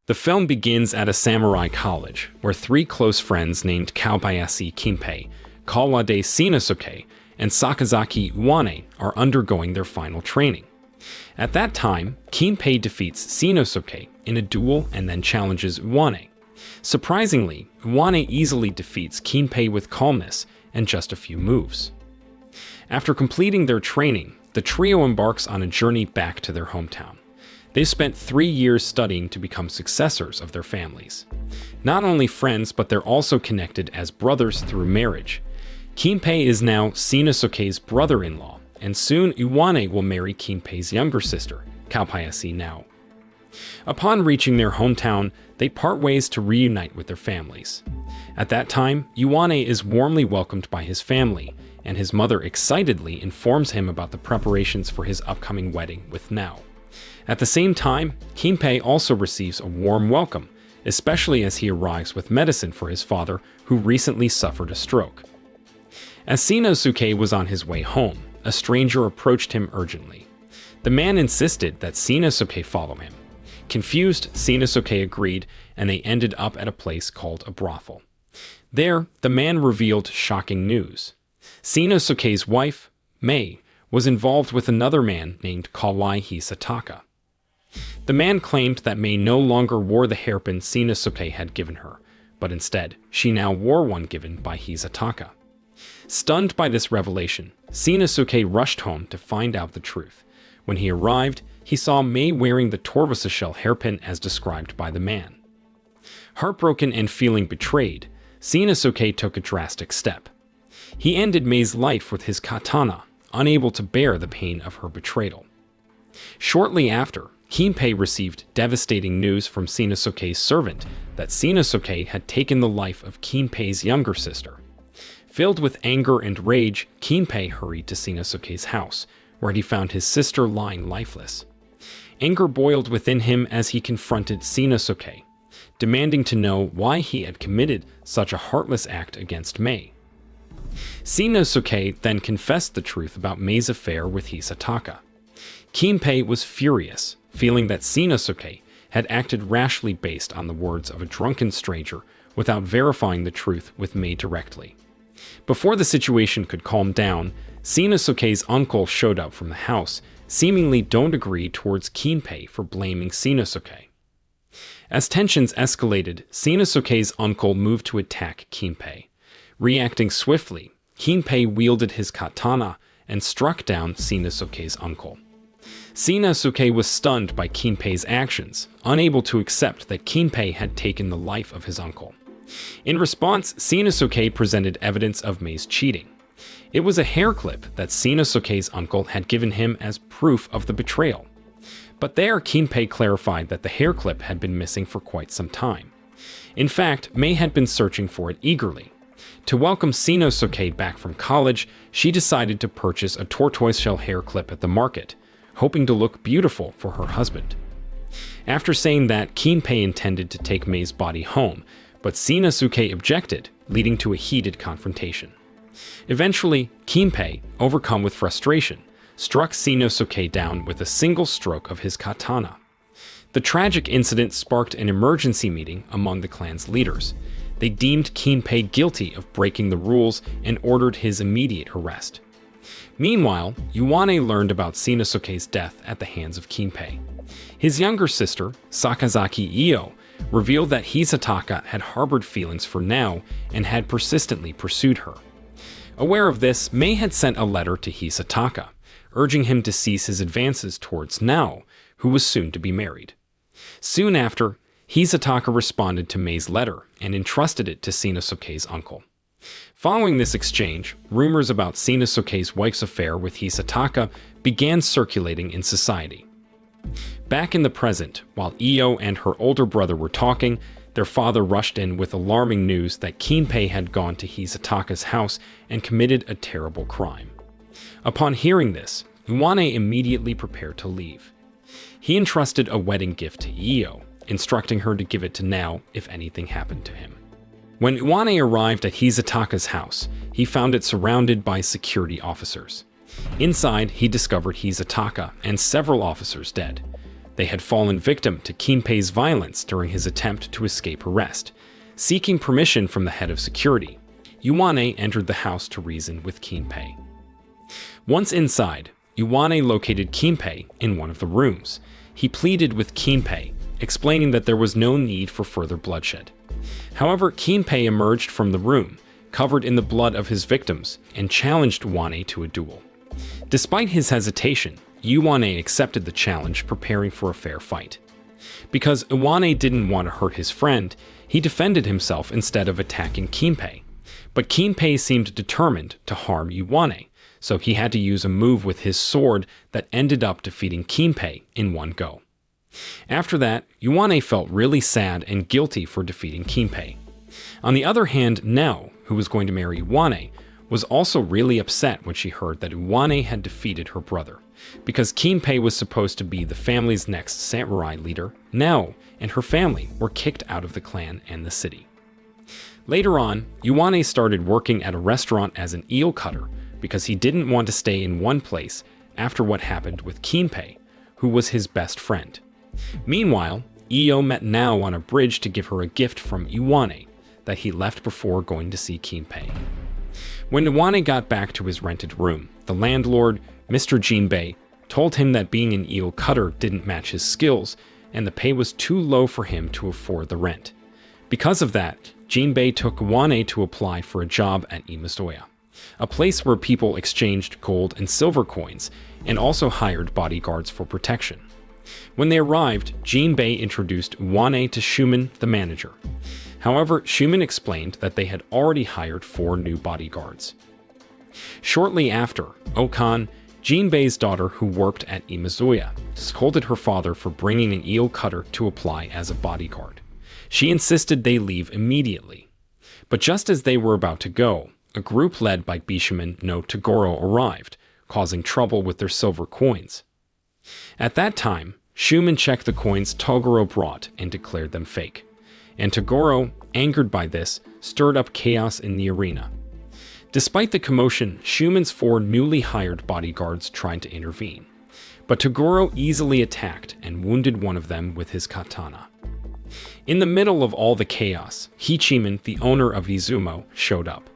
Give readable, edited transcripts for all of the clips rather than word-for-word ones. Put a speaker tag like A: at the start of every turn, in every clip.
A: The film begins at a samurai college, where three close friends named Kobayashi Kinpei, Kawade Shinosuke, and Sakazaki Iwane are undergoing their final training. At that time, Kinpei defeats Shinosuke in a duel and then challenges Iwane. Surprisingly, Iwane easily defeats Kinpei with calmness and just a few moves. After completing their training, the trio embarks on a journey back to their hometown. They spent 3 years studying to become successors of their families. Not only friends, but they're also connected as brothers through marriage. Kinpei is now Shinosuke's brother-in-law, and soon Iwane will marry Kinpei's younger sister, Kobayashi Nao. Upon reaching their hometown, they part ways to reunite with their families. At that time, Iwane is warmly welcomed by his family, and his mother excitedly informs him about the preparations for his upcoming wedding with Nao. At the same time, Kinpei also receives a warm welcome, especially as he arrives with medicine for his father, who recently suffered a stroke. As Shinosuke was on his way home, a stranger approached him urgently. The man insisted that Shinosuke follow him. Confused, Shinosuke agreed, and they ended up at a place called a brothel. There, the man revealed shocking news. Shinosuke's wife, Mei, was involved with another man named Kawai Hisataka. The man claimed that Mei no longer wore the hairpin Shinosuke had given her, but instead, she now wore one given by Hisataka. Stunned by this revelation, Shinosuke rushed home to find out the truth. When he arrived, he saw Mei wearing the tortoiseshell hairpin as described by the man. Heartbroken and feeling betrayed, Shinosuke took a drastic step. He ended Mei's life with his katana, unable to bear the pain of her betrayal. Shortly after, Kinpei received devastating news from Shinosuke's servant that Shinosuke had taken the life of Kinpei's younger sister. Filled with anger and rage, Kinpei hurried to Shinosuke's house, where he found his sister lying lifeless. Anger boiled within him as he confronted Shinosuke, demanding to know why he had committed such a heartless act against Mei. Shinosuke then confessed the truth about Mei's affair with Hisataka. Kinpei was furious, feeling that Shinosuke had acted rashly based on the words of a drunken stranger without verifying the truth with Mei directly. Before the situation could calm down, Shinosuke's uncle showed up from the house, seemingly don't agree towards Kinpei for blaming Shinosuke. As tensions escalated, Shinosuke's uncle moved to attack Kinpei. Reacting swiftly, Kinpei wielded his katana and struck down Shinosuke's uncle. Shinosuke was stunned by Kinpei's actions, unable to accept that Kinpei had taken the life of his uncle. In response, Shinosuke presented evidence of Mei's cheating. It was a hair clip that Shinosuke's uncle had given him as proof of the betrayal. But there, Kinpei clarified that the hair clip had been missing for quite some time. In fact, Mei had been searching for it eagerly. To welcome Shinosuke back from college, she decided to purchase a tortoiseshell hair clip at the market, hoping to look beautiful for her husband. After saying that, Kinpei intended to take Mei's body home, but Shinosuke objected, leading to a heated confrontation. Eventually, Kinpei, overcome with frustration, struck Shinosuke down with a single stroke of his katana. The tragic incident sparked an emergency meeting among the clan's leaders. They deemed Kinpei guilty of breaking the rules and ordered his immediate arrest. Meanwhile, Iwane learned about Shinosuke's death at the hands of Kinpei. His younger sister, Sakazaki Io, revealed that Hisataka had harbored feelings for Nao and had persistently pursued her. Aware of this, Mei had sent a letter to Hisataka, urging him to cease his advances towards Nao, who was soon to be married. Soon after, Hisataka responded to Mei's letter and entrusted it to Shinosuke's uncle. Following this exchange, rumors about Shinosuke's wife's affair with Hisataka began circulating in society. Back in the present, while Io and her older brother were talking, their father rushed in with alarming news that Kinpei had gone to Hisataka's house and committed a terrible crime. Upon hearing this, Iwane immediately prepared to leave. He entrusted a wedding gift to Io, instructing her to give it to Nao if anything happened to him. When Iwane arrived at Hisataka's house, he found it surrounded by security officers. Inside, he discovered Hisataka and several officers dead. They had fallen victim to Kinpei's violence during his attempt to escape arrest. Seeking permission from the head of security, Yuane entered the house to reason with Kinpei. Once inside, Yuane located Kinpei in one of the rooms. He pleaded with Kinpei, explaining that there was no need for further bloodshed. However, Kinpei emerged from the room, covered in the blood of his victims, and challenged Yuane to a duel. Despite his hesitation, Yuane accepted the challenge, preparing for a fair fight. Because Yuane didn't want to hurt his friend, he defended himself instead of attacking Kinpei. But Kinpei seemed determined to harm Yuane, so he had to use a move with his sword that ended up defeating Kinpei in one go. After that, Yuane felt really sad and guilty for defeating Kinpei. On the other hand, Nao, who was going to marry Yuane, was also really upset when she heard that Yuane had defeated her brother. Because Kinpei was supposed to be the family's next samurai leader, Nao and her family were kicked out of the clan and the city. Later on, Yuane started working at a restaurant as an eel cutter because he didn't want to stay in one place after what happened with Kinpei, who was his best friend. Meanwhile, Io met Nao on a bridge to give her a gift from Yuane that he left before going to see Kinpei. When Yuane got back to his rented room, the landlord, Mr. Jinbei, told him that being an eel cutter didn't match his skills and the pay was too low for him to afford the rent. Because of that, Jinbei took Yuane to apply for a job at Imazoya, a place where people exchanged gold and silver coins and also hired bodyguards for protection. When they arrived, Jinbei introduced Yuane to Shumen, the manager. However, Shumen explained that they had already hired 4 new bodyguards. Shortly after, Okan, Jinbei's daughter who worked at Imazoya, scolded her father for bringing an eel cutter to apply as a bodyguard. She insisted they leave immediately. But just as they were about to go, a group led by Bishaman no Toguro arrived, causing trouble with their silver coins. At that time, Shumen checked the coins Toguro brought and declared them fake. And Toguro, angered by this, stirred up chaos in the arena. Despite the commotion, Shumen's 4 newly hired bodyguards tried to intervene. But Toguro easily attacked and wounded one of them with his katana. In the middle of all the chaos, Hichiman, the owner of Izumo, showed up.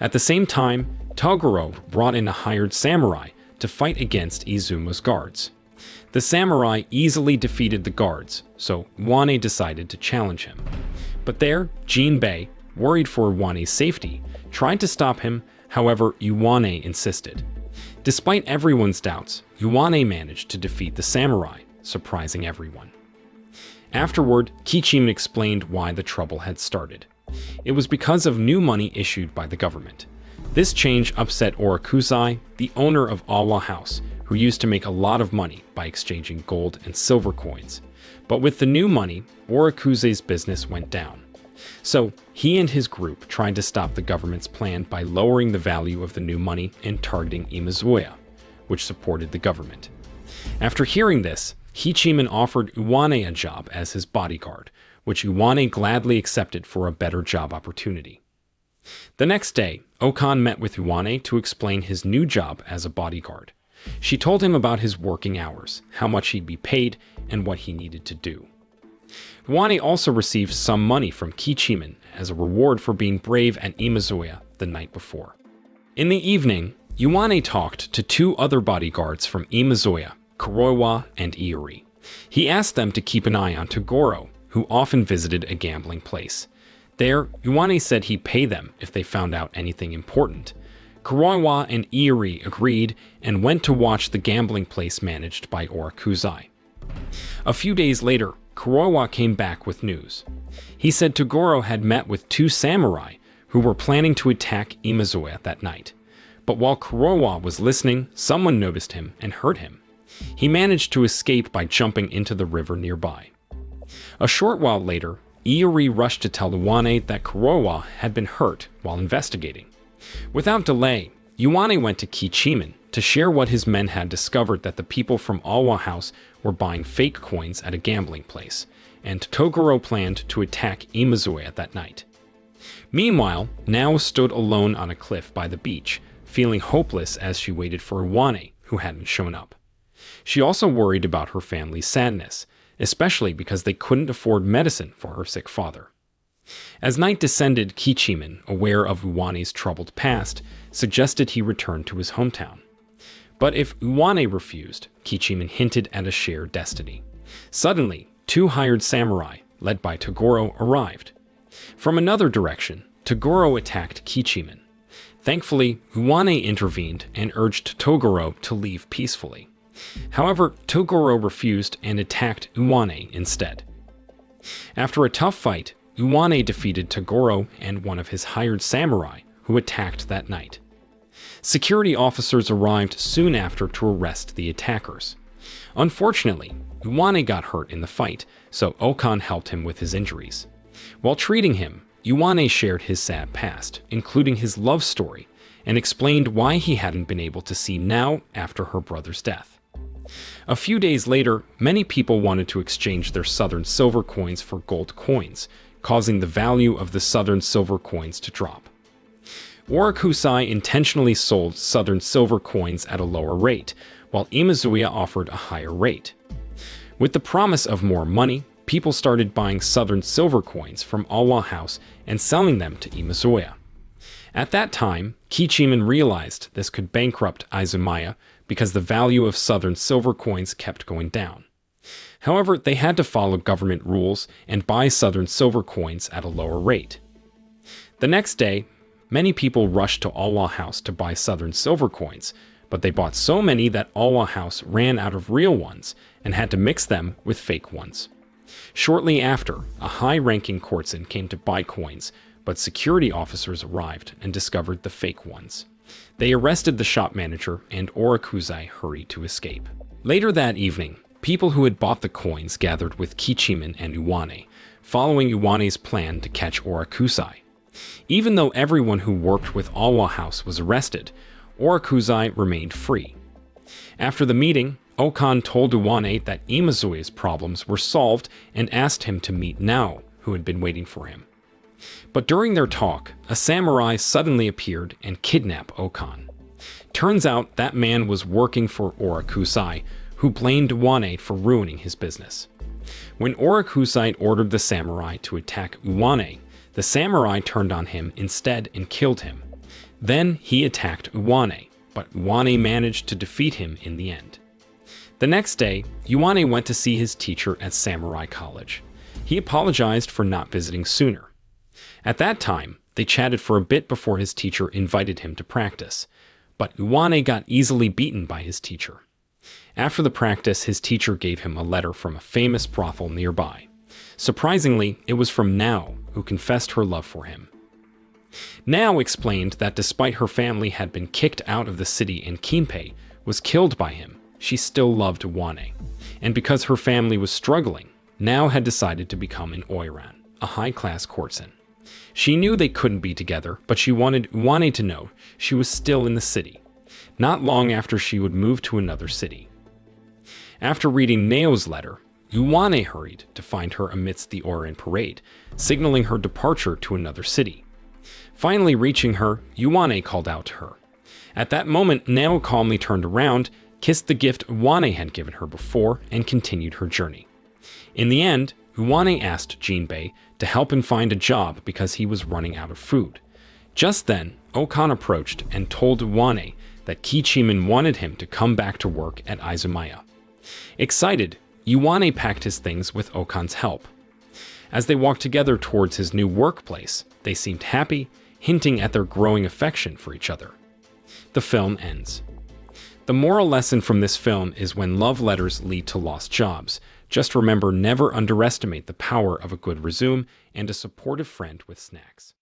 A: At the same time, Toguro brought in a hired samurai to fight against Izumo's guards. The samurai easily defeated the guards, so Yuane decided to challenge him. But there, Jinbei, worried for Yuane's safety, tried to stop him, however Yuane insisted. Despite everyone's doubts, Yuane managed to defeat the samurai, surprising everyone. Afterward, Kichiman explained why the trouble had started. It was because of new money issued by the government. This change upset Orakuzai, the owner of Awa House, who used to make a lot of money by exchanging gold and silver coins. But with the new money, Orakuzai's business went down. So, he and his group tried to stop the government's plan by lowering the value of the new money and targeting Imazoya, which supported the government. After hearing this, Hichiman offered Yuane a job as his bodyguard, which Yuane gladly accepted for a better job opportunity. The next day, Okan met with Yuane to explain his new job as a bodyguard. She told him about his working hours, how much he'd be paid, and what he needed to do. Yuane also received some money from Kichiman as a reward for being brave at Imazoya the night before. In the evening, Yuane talked to 2 other bodyguards from Imazoya, Kuroiwa and Iori. He asked them to keep an eye on Toguro, who often visited a gambling place. There, Yuane said he'd pay them if they found out anything important. Kuroiwa and Iori agreed and went to watch the gambling place managed by Orakuzai. A few days later, Kuroiwa came back with news. He said Toguro had met with 2 samurai who were planning to attack Imazoya that night. But while Kuroiwa was listening, someone noticed him and hurt him. He managed to escape by jumping into the river nearby. A short while later, Iori rushed to tell Yuane that Kuroiwa had been hurt while investigating. Without delay, Yuane went to Kichiman to share what his men had discovered, that the people from Awa House were buying fake coins at a gambling place, and Toguro planned to attack Imazoya that night. Meanwhile, Nao stood alone on a cliff by the beach, feeling hopeless as she waited for Yuane, who hadn't shown up. She also worried about her family's sadness, especially because they couldn't afford medicine for her sick father. As night descended, Kichiman, aware of Uwane's troubled past, suggested he return to his hometown. But if Uwane refused, Kichiman hinted at a shared destiny. Suddenly, two hired samurai, led by Toguro, arrived. From another direction, Toguro attacked Kichiman. Thankfully, Uwane intervened and urged Toguro to leave peacefully. However, Toguro refused and attacked Uwane instead. After a tough fight, Uwane defeated Toguro and one of his hired samurai, who attacked that night. Security officers arrived soon after to arrest the attackers. Unfortunately, Uwane got hurt in the fight, so Okan helped him with his injuries. While treating him, Uwane shared his sad past, including his love story, and explained why he hadn't been able to see Nao after her brother's death. A few days later, many people wanted to exchange their southern silver coins for gold coins, causing the value of the southern silver coins to drop. Orakusai intentionally sold southern silver coins at a lower rate, while Imazuya offered a higher rate. With the promise of more money, people started buying southern silver coins from Awa House and selling them to Imazuya. At that time, Kichiman realized this could bankrupt Izumaya because the value of southern silver coins kept going down. However, they had to follow government rules and buy southern silver coins at a lower rate. The next day, many people rushed to Awa House to buy southern silver coins, but they bought so many that Awa House ran out of real ones and had to mix them with fake ones. Shortly after, a high-ranking courtesan came to buy coins, but security officers arrived and discovered the fake ones. They arrested the shop manager, and Orakusai hurried to escape. Later that evening, people who had bought the coins gathered with Kichiman and Uwane, following Uwane's plan to catch Orakusai. Even though everyone who worked with Awa House was arrested, Orakusai remained free. After the meeting, Okan told Uwane that Imazuya's problems were solved and asked him to meet Nao, who had been waiting for him. But during their talk, a samurai suddenly appeared and kidnapped Okan. Turns out that man was working for Orakusai, who blamed Uwane for ruining his business. When Orakusai ordered the samurai to attack Uwane, the samurai turned on him instead and killed him. Then he attacked Uwane, but Uwane managed to defeat him in the end. The next day, Uwane went to see his teacher at Samurai College. He apologized for not visiting sooner. At that time, they chatted for a bit before his teacher invited him to practice, but Uwane got easily beaten by his teacher. After the practice, his teacher gave him a letter from a famous brothel nearby. Surprisingly, it was from Nao, who confessed her love for him. Nao explained that despite her family had been kicked out of the city and Kinpei was killed by him, she still loved Uwane. And because her family was struggling, Nao had decided to become an oiran, a high-class courtesan. She knew they couldn't be together, but she wanted Uwane to know she was still in the city. Not long after, she would move to another city. After reading Nao's letter, Uwane hurried to find her amidst the Oiran parade, signaling her departure to another city. Finally reaching her, Uwane called out to her. At that moment, Nao calmly turned around, kissed the gift Uwane had given her before, and continued her journey. In the end, Uwane asked Jinbei to help him find a job because he was running out of food. Just then, Okan approached and told Uwane that Kichiman wanted him to come back to work at Izumaya. Excited, Uwane packed his things with Okan's help. As they walked together towards his new workplace, they seemed happy, hinting at their growing affection for each other. The film ends. The moral lesson from this film is when love letters lead to lost jobs, just remember never underestimate the power of a good resume and a supportive friend with snacks.